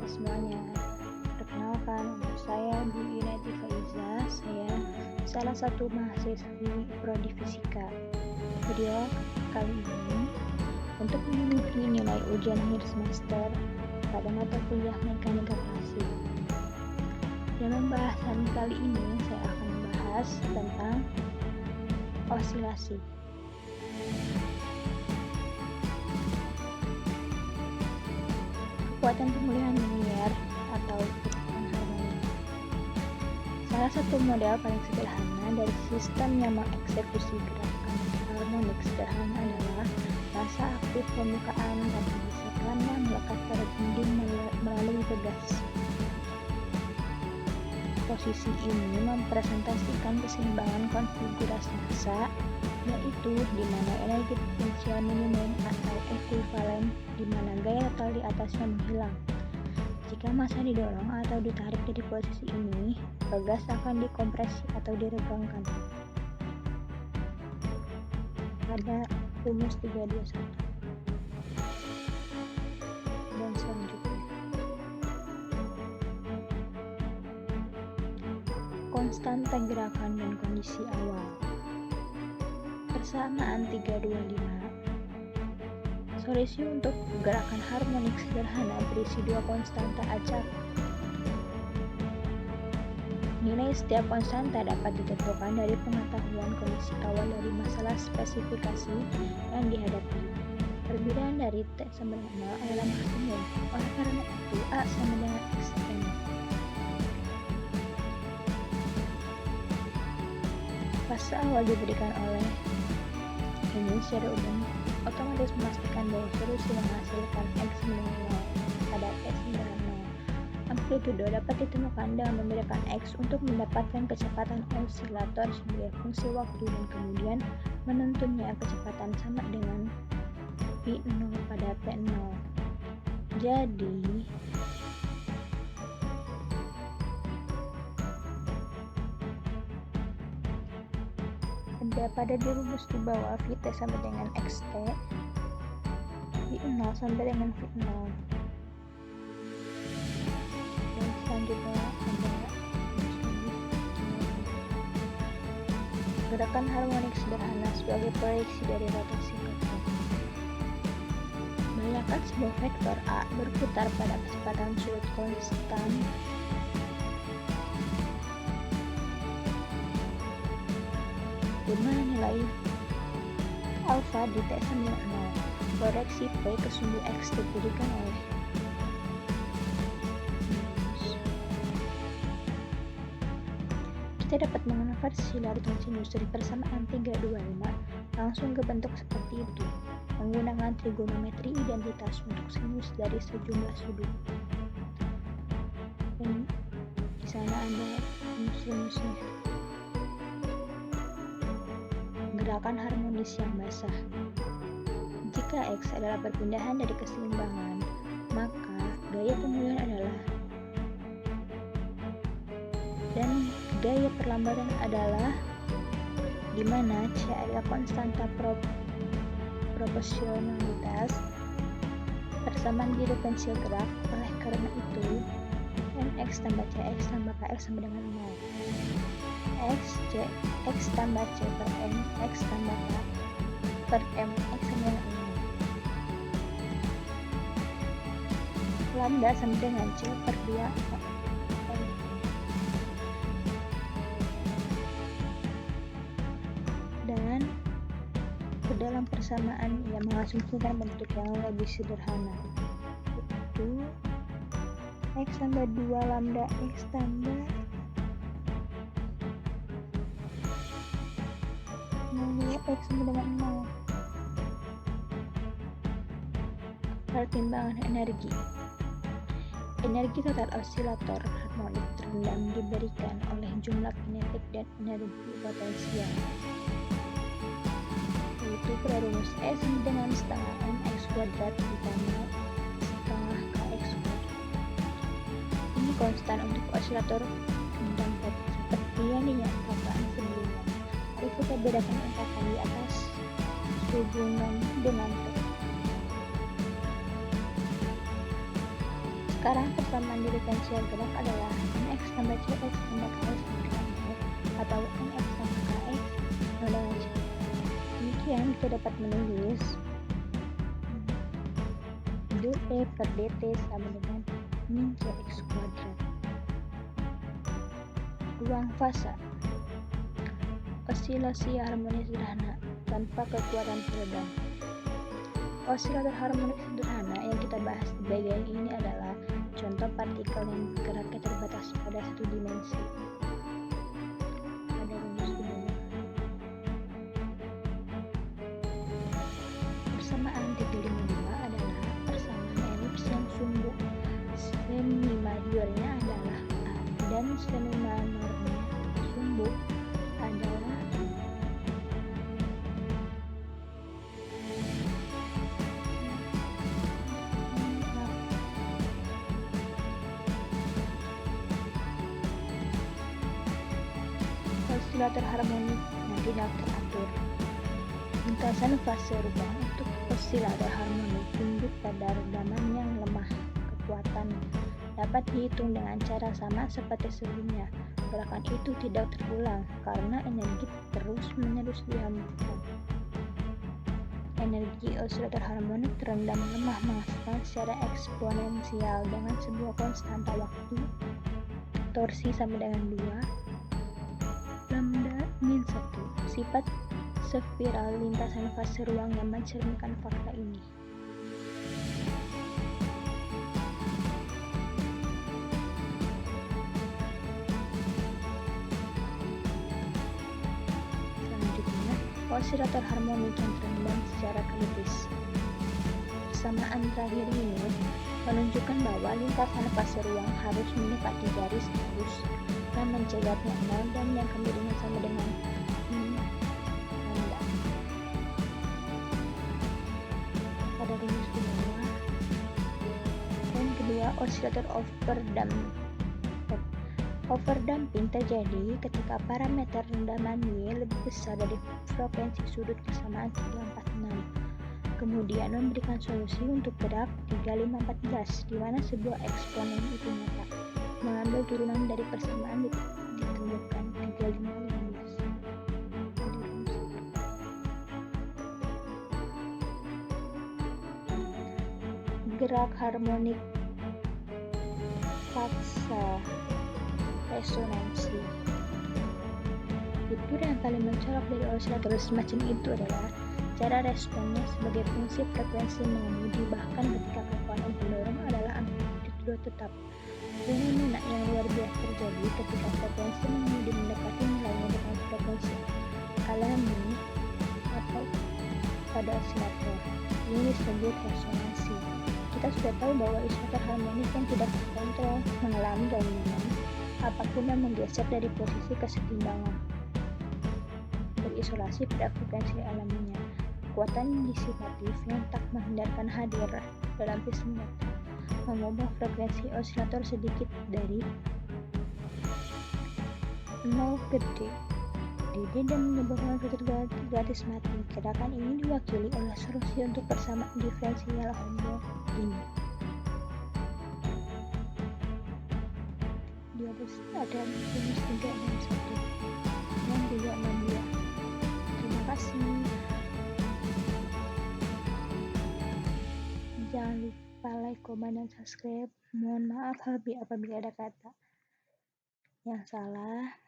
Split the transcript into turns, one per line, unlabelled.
semuanya. Perkenalkan, nama saya Bu Yunati Faiza. Saya salah satu mahasiswi Prodi Fisika. Video kali ini untuk memenuhi nilai ujian akhir semester pada mata kuliah Mekanika Klasik. Dalam bahasan kali ini saya akan membahas tentang osilasi. Kekuatan pemulihan linier atau kekuatan harmoni. Salah satu model paling sederhana dari sistem yang mengeksekusi gerakan harmonik sederhana adalah massa aktif pembukaan pada gesekan yang melekat pada dinding melalui pegas. Posisi ini mempresentasikan keseimbangan konfigurasi massa, yaitu di mana energi potensial minimum atau ekuivalen di mana gaya total di atasnya menghilang. Jika massa didorong atau ditarik dari posisi ini, pegas akan dikompresi atau diregangkan. Pada rumus 321. Dan selanjutnya, konstanta gerakan dan kondisi awal. Persamaan 325. Solusi untuk gerakan harmonik sederhana berisi dua konstanta acak. Nilai setiap konstanta dapat ditentukan dari pengetahuan kondisi awal dari masalah spesifikasi yang dihadapi. Perbedaan dari T sama dengan 0 adalah maksimum. Oleh karena itu, A sama dengan Xn. Fase awal diberikan oleh ini secara umum otomatis memastikan bahwa solusi menghasilkan X mendengar 0 pada T sama 0. Amplitudo dapat ditemukan dengan memberikan X untuk mendapatkan kecepatan osilator sebagai fungsi waktu dan kemudian menuntunnya kecepatan sama dengan V0 pada T0. Jadi pada dirumus di bawah Vt sama dengan Xt, V0 sama dengan V0. Dan selanjutnya ada gerakan harmonik sederhana sebagai proyeksi dari rotasi vektor. Bayangkan sebuah vektor A berputar pada kecepatan sudut konstan di mana nilai alfa di T sama dengan 0. Proyeksi P ke sumbu X diberikan oleh kita dapat mengonversi larutan sinus dari persamaan 325 langsung ke bentuk seperti itu menggunakan trigonometri identitas untuk sinus dari sejumlah sudut. Dan di sana ada sinusnya. Gerakan harmonis yang basah. Jika X adalah perpindahan dari keseimbangan, maka gaya pemulihan adalah dan gaya perlambatan adalah di mana C adalah konstanta proporsionalitas persamaan diferensial gerak. Oleh karena itu, Nx tambah Cx tambah Kx sama dengan 0. X tambah C per M, X tambah K per M, X sama dengan 0. Lambda sama dengan C per 2 M. Dan ke dalam persamaan yang mengasumsikan bentuk yang lebih sederhana, yaitu X tambah 2 lambda X tambah X sama dengan 0. Pertimbangan energi. Energi total osilator harmonik terendam diberikan oleh jumlah kinetik dan energi potensial, yaitu pada rumus E sama dengan setengah mx kuadrat ditambah setengah kx kuadrat. Ini konstan untuk osilator terendam seperti yang dinyatakan sebelumnya. Mari kita bedakan ungkapan di atas sehubungan dengan T. Sekarang persamaan diferensial gerak adalah mx tambah cx tambah ks dengan y atau mx tambah kx sama dengan c. Demikian kita dapat menulis dE per dt sama dengan min cx kuadrat. Ruang fasa osilasi harmonis sederhana tanpa kekuatan peredam. Osilator harmonik sederhana yang kita bahas di bagian ini adalah contoh partikel yang geraknya terbatas pada satu dimensi. Ada rumus di bawah. Persamaan 352 adalah persamaan elips yang sumbu. Semi majornya adalah A dan semi minornya sumbu adalah osilator harmonik yang tidak teratur. Lintasan fase ruang untuk osilator harmonik tunduk pada redaman yang lemah. Kekuatan dapat dihitung dengan cara sama seperti sebelumnya. Gerakan itu tidak terulang karena energi terus-menerus dihembuskan. Energi osilator harmonik terendam lemah menghasilkan secara eksponensial dengan sebuah konstanta waktu torsi sama dengan 2 lambda min 1. Sifat spiral lintasan fase ruang yang mencerminkan fakta ini. Selanjutnya, osilator harmonik yang terendam secara kritis. Persamaan terakhir ini menunjukkan bahwa lintasan fase ruang harus mendekati garis lurus yang mencegatnya 0 dan yang kemudian sama dengan lambda. Pada rumus di bawah. Dan kedua, osilator overdamping. Overdamping terjadi ketika parameter rendaman Y lebih besar dari frekuensi sudut persamaan 346. Kemudian memberikan solusi untuk gerak 3514 di mana sebuah eksponen itu nyata. Mengambil turunan dari persamaan ditemukan 3515. Gerak harmonik paksa resonansi. Fitur yang paling mencolok dari osilator semacam itu adalah cara responnya sebagai fungsi frekuensi mengemudi bahkan ketika kekuatan pendorong adalah amplitudo tetap. Fenomena yang luar biasa terjadi ketika frekuensi mengemudi mendekati nilainya dengan frekuensi alami atau pada osilator. Ini disebut resonansi. Kita sudah tahu bahwa osilator harmonik yang tidak terkontrol mengalami gangguan apapun yang menggeser dari posisi kesetimbangan berisolasi pada frekuensi alaminya. Kekuatan disipatif yang tak menghindarkan hadir dalam sistem mengubah frekuensi osilator sedikit dari 0 ke D dan menyebabkan filter gratis mati. Gerakan ini diwakili oleh solusi untuk persamaan diferensial homogenis. Di atas ada rumus 361 yang 362. Terima kasih. Jangan lupa like, komen, dan subscribe. Mohon maaf apabila ada kata yang salah.